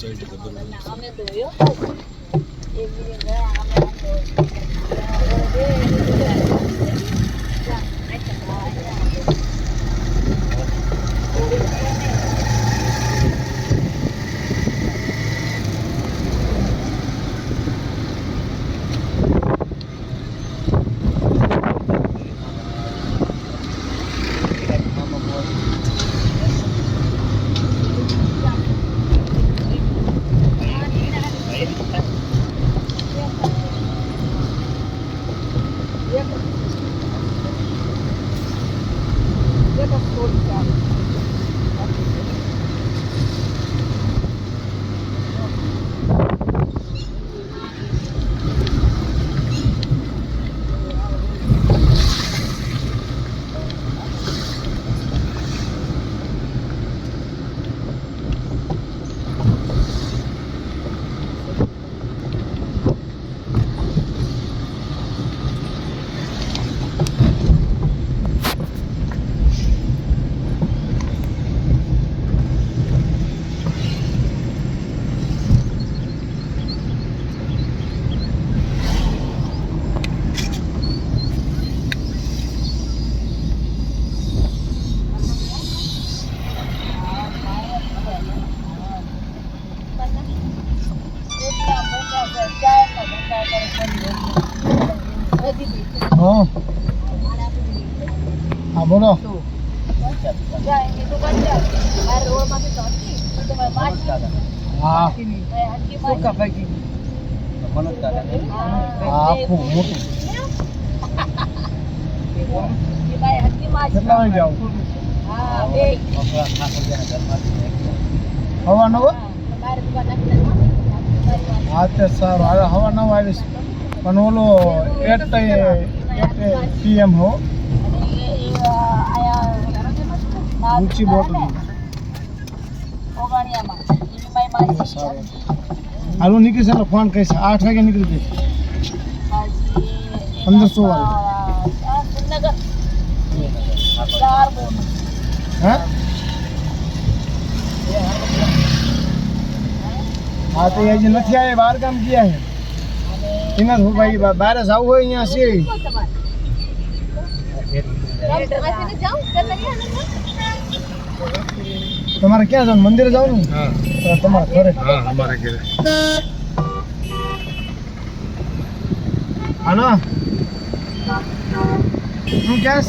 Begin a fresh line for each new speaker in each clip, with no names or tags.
Side ખબર
અમે દોયો એ બીજે ગયા
हाँ हाँ बोलो हाँ આખું મોટું કેટલા વાગે જાવ હવા નવ હા તે સારું હવે હવા નવ આવીશ પણ ઓલો 8 PM હો ઊંચી બોટ હાલો નીકળી ચાલો ફોન કહીશ 8 વાગે નીકળી જઈશ 1500 વાગે હા હા તો એ જે નથી આવ્યા બહાર ગામ ગયા છે એના હું ભાઈ બહાર જવું હોય અહીંયા છે તમારે ક્યાં જવાનું મંદિરે જવાનું
હા
તમારા ઘરે
હા અમારે ઘરે
હાલો શું ક્યાં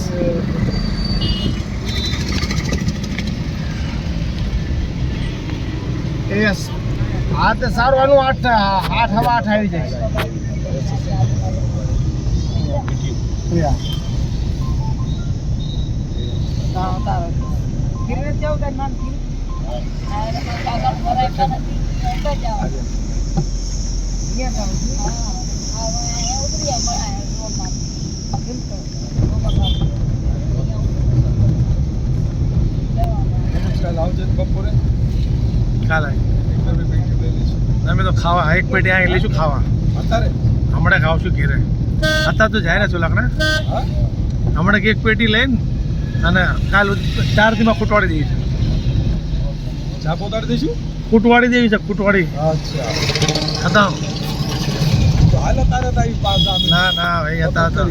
યસ હા તો સારું આનું 8 હવા 8 આવી જાય
બપોરે
કાલે અમે તો ખાવા એક પેટી આ લઈશું ખાવા
અત્યારે
હમણાં ખાવશું ઘેરે અત્યારે તો જાય ને ચોલાકને હમણાં એક પેટી લઈને અને કાલ 4 દીમાં કૂટવાડી દેવી છે
ચાપ ઉતારી દઈશું
કૂટવાડી દેવી છે કૂટવાડી
અચ્છા
હતા
તો હાલ તારે તારી પાસે
ના ના ભાઈ હતા તો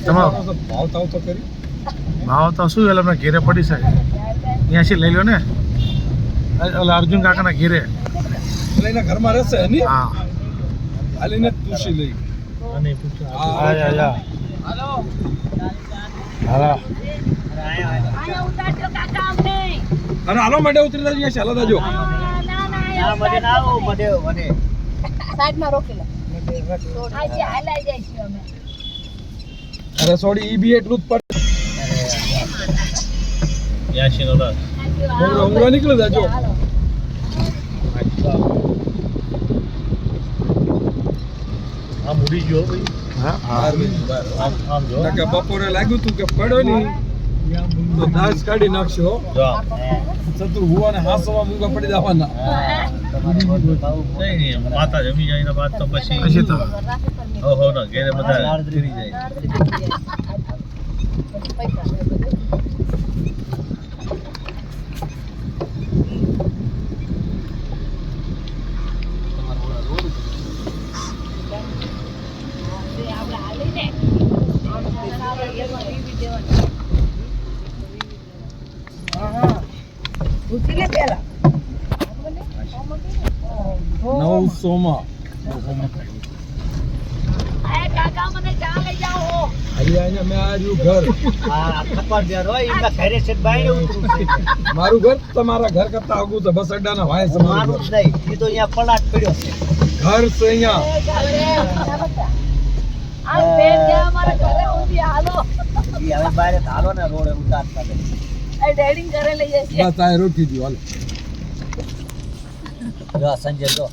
તમારો
ભાવ તાવ તો કરી
ભાવ તો શું એટલે અમને ઘેરે પડી શકે અહીંયાથી લઈ લો ને ઓલા અર્જુન કાકાના ઘેરે
એટલે એના ઘરમાં રહેશે નહીં
હા
હાલીને પૂછી લઈ
અને હાલો
અરે હાલો માટે ઉતરી જજો ચાલો જજો
સાઈડમાં રોકી લો આજે હાલાઈ જાય છે અમે
અરે સોડી ઈ બી એટલું જ પડે ઉંગરા નીકળી જાજો
આ મૂડી ગયો ભાઈ હા
કે બપોરે લાગ્યું તું કે પડ્યો નહીં તો દાસ કાઢી નાખશો ચતુર હુવાને હાસવા મૂંગા પડી જવાના
માતા જમી જાય ને બાદ તો પછી તો હો ના ઘેરે બધા ફરી જાય
પૂછી લે પેલા
900 માં
એ કાકા મને ચા લઈ જાઓ
અહીંયા મેં આવ્યું ઘર
આ ખપર દે રોય એમના ઘરે છે બાઈને ઉતરું છે
મારું ઘર તમારા ઘર કરતા આગું છે બસ અડ્ડાના વાય છે મારું
મારું
ઘર.
જ નહીં એ તો અહીંયા પલાટ પડ્યો છે
ઘર છે અહીંયા
આ બેન ગયા મારા ઘરે ઊભી હાલો
ઈ હવે બહાર હાલો ને રોડ ઉતારતા દે
એ ડેડિંગ ઘરે લઈ જશે
બસ આ રોકી દો હાલો
જો સંજય જો